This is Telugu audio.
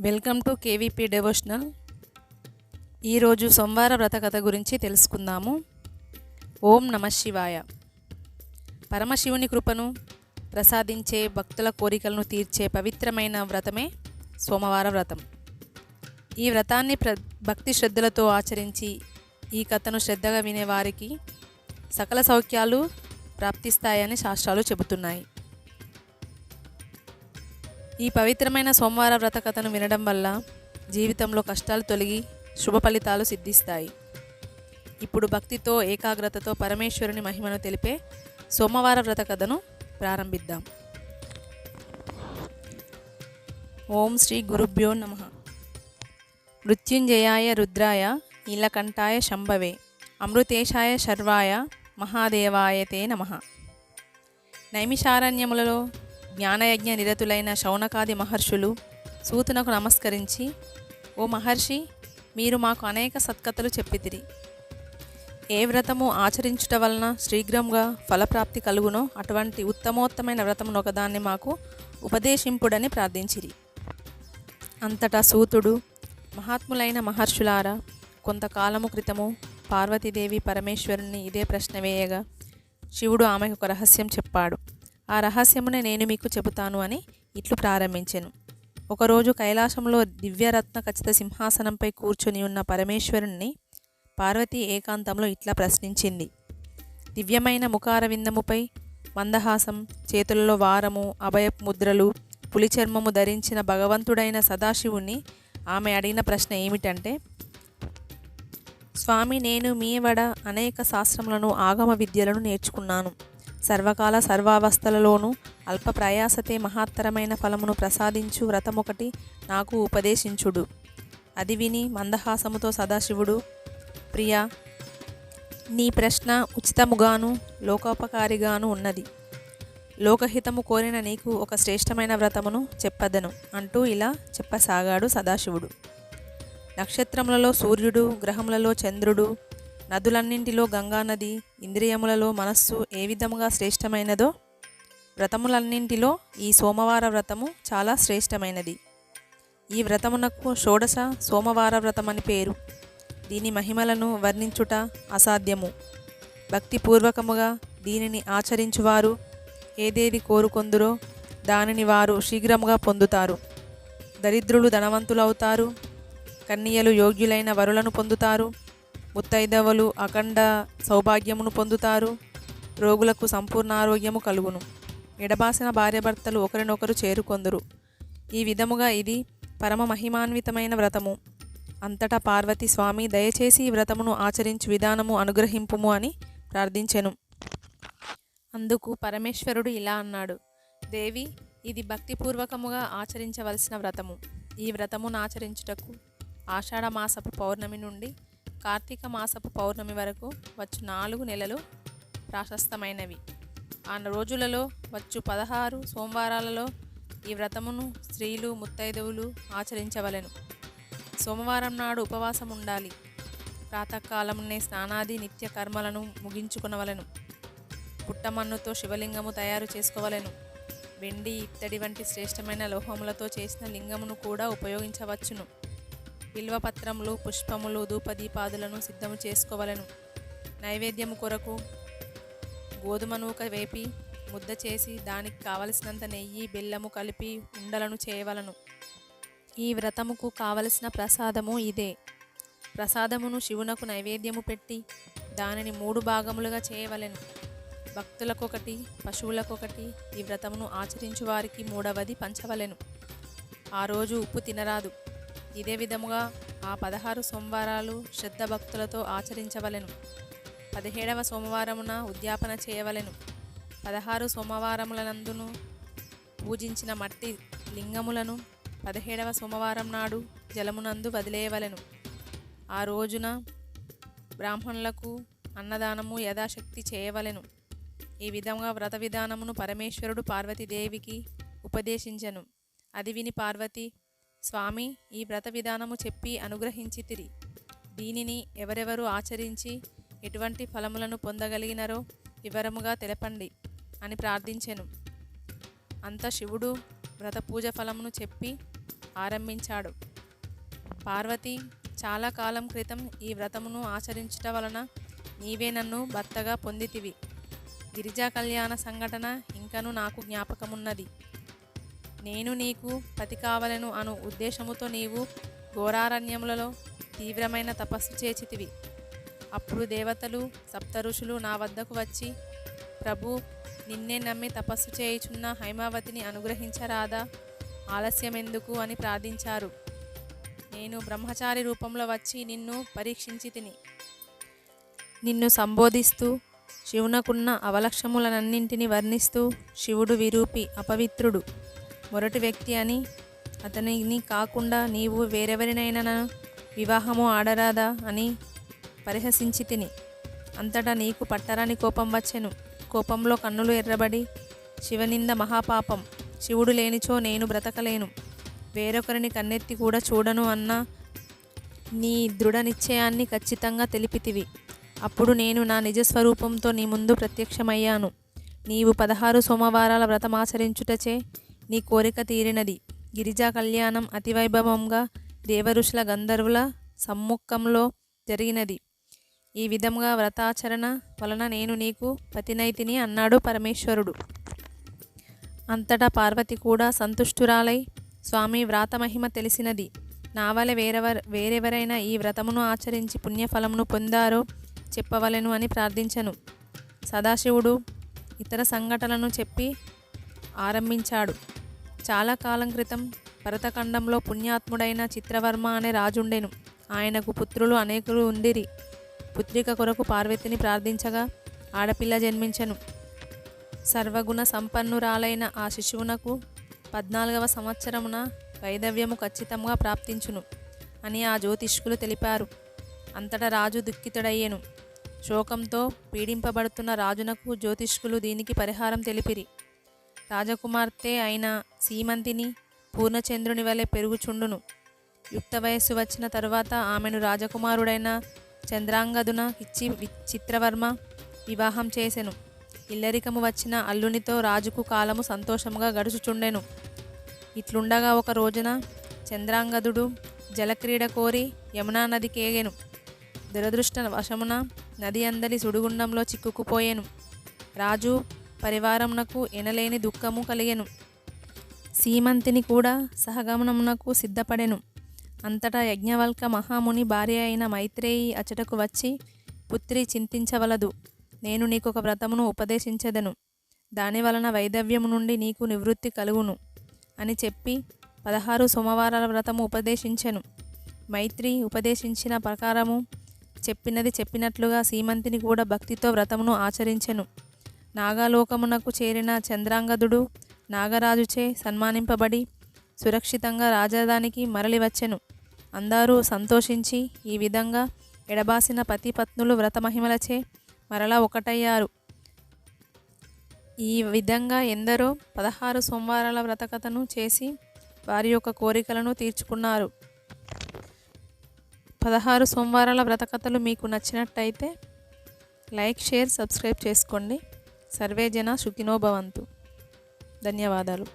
Welcome to KVP devotional. ఈరోజు సోమవార వ్రత కథ గురించి తెలుసుకుందాము. ఓం నమ శివాయ. పరమశివుని కృపను ప్రసాదించే భక్తుల కోరికలను తీర్చే పవిత్రమైన వ్రతమే సోమవార వ్రతం. ఈ వ్రతాన్ని భక్తి శ్రద్ధలతో ఆచరించి ఈ కథను శ్రద్ధగా వినేవారికి సకల సౌఖ్యాలు ప్రాప్తిస్తాయని శాస్త్రాలు చెబుతున్నాయి. ఈ పవిత్రమైన సోమవార వ్రత కథను వినడం వల్ల జీవితంలో కష్టాలు తొలగి శుభ ఫలితాలు సిద్ధిస్తాయి. ఇప్పుడు భక్తితో ఏకాగ్రతతో పరమేశ్వరుని మహిమను తెలిపే సోమవార వ్రత కథను ప్రారంభిద్దాం. ఓం శ్రీ గురుభ్యో నమః. మృత్యుంజయాయ రుద్రాయ నీలకంఠాయ శంభవే అమృతేశాయ శర్వాయ మహాదేవాయ తే నమః. నైమిషారణ్యములలో జ్ఞానయజ్ఞ నిరతులైన శౌనకాది మహర్షులు సూతునకు నమస్కరించి, ఓ మహర్షి, మీరు మాకు అనేక సత్కథలు చెప్పితిరి. ఏ వ్రతము ఆచరించుట వలన శీఘ్రంగా ఫలప్రాప్తి కలుగునో అటువంటి ఉత్తమోత్తమైన వ్రతమును ఒకదాన్ని మాకు ఉపదేశింపుడని ప్రార్థించిరి. అంతటా సూతుడు, మహాత్ములైన మహర్షులారా, కొంతకాలము క్రితము పార్వతీదేవి పరమేశ్వరుని ఇదే ప్రశ్న వేయగా శివుడు ఆమెకు ఒక రహస్యం చెప్పాడు. ఆ రహస్యమునే నేను మీకు చెబుతాను అని ఇట్లు ప్రారంభించెను. ఒకరోజు కైలాసంలో దివ్యరత్న ఖచ్చిత సింహాసనంపై కూర్చొని ఉన్న పరమేశ్వరుణ్ణి పార్వతీ ఏకాంతంలో ఇట్లా ప్రశ్నించింది. దివ్యమైన ముఖార విందముపై మందహాసం, చేతులలో వారము, అభయపు ముద్రలు, పులి చర్మము ధరించిన భగవంతుడైన సదాశివుణ్ణి ఆమె అడిగిన ప్రశ్న ఏమిటంటే, స్వామి, నేను మీ వడ అనేక శాస్త్రములను ఆగమ విద్యలను నేర్చుకున్నాను. సర్వకాల సర్వావస్థలలోనూ అల్ప ప్రయాసతే మహత్తరమైన ఫలమును ప్రసాదించు వ్రతమొకటి నాకు ఉపదేశించుడు. అది విని మందహాసముతో సదాశివుడు, ప్రియా, నీ ప్రశ్న ఉచితముగాను లోకోపకారిగాను ఉన్నది. లోకహితము కోరిన నీకు ఒక శ్రేష్టమైన వ్రతమును చెప్పదను అంటూ ఇలా చెప్పసాగాడు సదాశివుడు. నక్షత్రములలో సూర్యుడు, గ్రహములలో చంద్రుడు, నదులన్నింటిలో గంగానది, ఇంద్రియములలో మనస్సు ఏ విధముగా శ్రేష్టమైనదో వ్రతములన్నింటిలో ఈ సోమవార వ్రతము చాలా శ్రేష్టమైనది. ఈ వ్రతమునకు షోడశ సోమవార వ్రతమని పేరు. దీని మహిమలను వర్ణించుట అసాధ్యము. భక్తిపూర్వకముగా దీనిని ఆచరించువారు ఏదేది కోరుకొందురో దానిని వారు శీఘ్రముగా పొందుతారు. దరిద్రులు ధనవంతులవుతారు, కన్యలు యోగ్యులైన వరులను పొందుతారు, ముత్తైదవలు అఖండ సౌభాగ్యమును పొందుతారు, రోగులకు సంపూర్ణ ఆరోగ్యము కలుగును, ఎడబాసిన భార్యాభర్తలు ఒకరినొకరు చేరుకొందురు. ఈ విధముగా ఇది పరమ మహిమాన్వితమైన వ్రతము. అంతటా పార్వతి, స్వామి, దయచేసి ఈ వ్రతమును ఆచరించు విధానము అనుగ్రహింపుము అని ప్రార్థించెను. అందుకు పరమేశ్వరుడు ఇలా అన్నాడు, దేవి, ఇది భక్తిపూర్వకముగా ఆచరించవలసిన వ్రతము. ఈ వ్రతమును ఆచరించుటకు ఆషాఢ మాసపు పౌర్ణమి నుండి కార్తీక మాసపు పౌర్ణమి వరకు వచ్చు 4 నెలలు ప్రాశస్తమైనవి. ఆ రోజులలో వచ్చు 16 సోమవారాలలో ఈ వ్రతమును స్త్రీలు, ముత్తైదువులు ఆచరించవలెను. సోమవారం నాడు ఉపవాసం ఉండాలి. ప్రాతకాలమునే స్నానాది నిత్య కర్మలను ముగించుకొనవలెను. పుట్టమన్నుతో శివలింగము తయారు చేసుకోవలెను. వెండి, ఇత్తడి వంటి శ్రేష్టమైన లోహములతో చేసిన లింగమును కూడా ఉపయోగించవచ్చును. బిల్వపత్రములు, పుష్పములు, ధూపదీపాదులను సిద్ధము చేసుకోవలెను. నైవేద్యము కొరకు గోధుమ నూక వేపి ముద్ద చేసి దానికి కావలసినంత నెయ్యి, బెల్లము కలిపి ఉండలను చేయవలను. ఈ వ్రతముకు కావలసిన ప్రసాదము ఇదే. ప్రసాదమును శివునకు నైవేద్యము పెట్టి దానిని 3 భాగములుగా చేయవలెను. భక్తులకొకటి, పశువులకొకటి, ఈ వ్రతమును ఆచరించు వారికి 3వది పంచవలెను. ఆ రోజు ఉప్పు తినరాదు. ఇదే విధముగా ఆ 16 సోమవారాలు శ్రద్ధ భక్తులతో ఆచరించవలెను. 17వ సోమవారమున ఉద్యాపన చేయవలెను. 16 సోమవారములనందును పూజించిన మట్టి లింగములను 17వ సోమవారం నాడు జలమునందు వదిలేయవలెను. ఆ రోజున బ్రాహ్మణులకు అన్నదానము యథాశక్తి చేయవలెను. ఈ విధంగా వ్రత విధానమును పరమేశ్వరుడు పార్వతీదేవికి ఉపదేశించెను. అది విని పార్వతి, స్వామి, ఈ వ్రత విధానము చెప్పి అనుగ్రహించితిరి. దీనిని ఎవరెవరు ఆచరించి ఎటువంటి ఫలములను పొందగలిగినారో వివరముగా తెలపండి అని ప్రార్థించెను. అంత శివుడు వ్రత పూజ ఫలమును చెప్పి ఆరంభించాడు. పార్వతి, చాలా కాలం క్రితం ఈ వ్రతమును ఆచరించుట వలన నీవే నన్ను భర్తగా పొందితివి. గిరిజా కళ్యాణ సంఘటన ఇంకను నాకు జ్ఞాపకమున్నది. నేను నీకు పతి కావలను అను ఉద్దేశముతో నీవు ఘోరారణ్యములలో తీవ్రమైన తపస్సు చేచితివి. అప్పుడు దేవతలు, సప్తఋషులు నా వద్దకు వచ్చి, ప్రభు, నిన్నే నమ్మి తపస్సు చేయుచున్న హైమావతిని అనుగ్రహించరాదా, ఆలస్యమెందుకు అని ప్రార్థించారు. నేను బ్రహ్మచారి రూపంలో వచ్చి నిన్ను పరీక్షించి తిని నిన్ను సంబోధిస్తూ శివునకున్న అవలక్షములనన్నింటినీ వర్ణిస్తూ, శివుడు విరూపి, అపవిత్రుడు, మొరటి వ్యక్తి అని, అతనిని కాకుండా నీవు వేరెవరినైనా వివాహము ఆడరాదా అని పరిహసించి తిని. అంతటా నీకు పట్టరాని కోపం వచ్చెను. కోపంలో కన్నులు ఎర్రబడి, శివనింద మహాపాపం, శివుడు లేనిచో నేను బ్రతకలేను, వేరొకరిని కన్నెత్తి కూడా చూడను అన్న నీ దృఢ నిశ్చయాన్ని ఖచ్చితంగా తెలిపితివి. అప్పుడు నేను నా నిజస్వరూపంతో నీ ముందు ప్రత్యక్షమయ్యాను. నీవు 16 సోమవారాల వ్రతమాచరించుటచే నీ కోరిక తీరినది. గిరిజా కళ్యాణం అతివైభవంగా దేవఋషుల గంధర్వుల సమ్ముఖంలో జరిగినది. ఈ విధంగా వ్రతాచరణ వలన నేను నీకు పతినైతిని అన్నాడు పరమేశ్వరుడు. అంతటా పార్వతి కూడా సంతుష్టురాలై, స్వామి, వ్రాతమహిమ తెలిసినది. నా వలె వేరెవరైనా ఈ వ్రతమును ఆచరించి పుణ్యఫలమును పొందారో చెప్పవలెను అని ప్రార్థించను. సదాశివుడు ఇతర సంఘటనలను చెప్పి ఆరంభించాడు. చాలా కాలం క్రితం భరతఖండంలో పుణ్యాత్ముడైన చిత్రవర్మ అనే రాజుండెను. ఆయనకు పుత్రులు అనేకులు ఉండిరి. పుత్రిక కొరకు పార్వతిని ప్రార్థించగా ఆడపిల్ల జన్మించెను. సర్వగుణ సంపన్నురాలైన ఆ శిశువునకు 14వ సంవత్సరమున వైదవ్యము ఖచ్చితంగా ప్రాప్తించును అని ఆ జ్యోతిష్కులు తెలిపారు. అంతటా రాజు దుఃఖితుడయ్యెను. శోకంతో పీడింపబడుతున్న రాజునకు జ్యోతిష్కులు దీనికి పరిహారం తెలిపిరి. రాజకుమార్తె అయిన సీమంతిని పూర్ణచంద్రుని వలె పెరుగుచుండును. యుక్త వయస్సు వచ్చిన తరువాత ఆమెను రాజకుమారుడైన చంద్రాంగదున ఇచ్చి చిత్రవర్మ వివాహం చేసెను. ఇల్లరికము వచ్చిన అల్లునితో రాజుకు కాలము సంతోషముగా గడుచుచుండెను. ఇట్లుండగా ఒక రోజున చంద్రాంగదుడు జలక్రీడ కోరి యమునా నదికేగెను. దురదృష్ట వశమున నది అందలి సుడిగుండంలో చిక్కుకుపోయెను. రాజు పరివారమునకు ఎనలేని దుఃఖము కలిగెను. సీమంతిని కూడా సహగమనమునకు సిద్ధపడెను. అంతటా యజ్ఞవల్క మహాముని భార్య అయిన మైత్రేయి అచటకు వచ్చి, పుత్రి, చింతించవలదు, నేను నీకొక వ్రతమును ఉపదేశించెదను. దానివలన వైదవ్యము నుండి నీకు నివృత్తి కలుగును అని చెప్పి 16 సోమవారాల వ్రతము ఉపదేశించెను. మైత్రి ఉపదేశించిన ప్రకారము చెప్పినది చెప్పినట్లుగా సీమంతిని కూడా భక్తితో వ్రతమును ఆచరించెను. నాగాలోకమునకు చేరిన చంద్రాంగదుడు నాగరాజుచే సన్మానింపబడి సురక్షితంగా రాజధానికి మరలి వచ్చెను. అందరూ సంతోషించి ఈ విధంగా ఎడబాసిన పతి పత్నులు వ్రతమహిమలచే మరలా ఒకటయ్యారు. ఈ విధంగా ఎందరో 16 సోమవారాల వ్రతకథను చేసి వారి యొక్క కోరికలను తీర్చుకున్నారు. 16 సోమవారాల వ్రతకథలు మీకు నచ్చినట్టయితే లైక్, షేర్, సబ్స్క్రైబ్ చేసుకోండి. సర్వే జన సుఖినో భవంతు. ధన్యవాదాలు.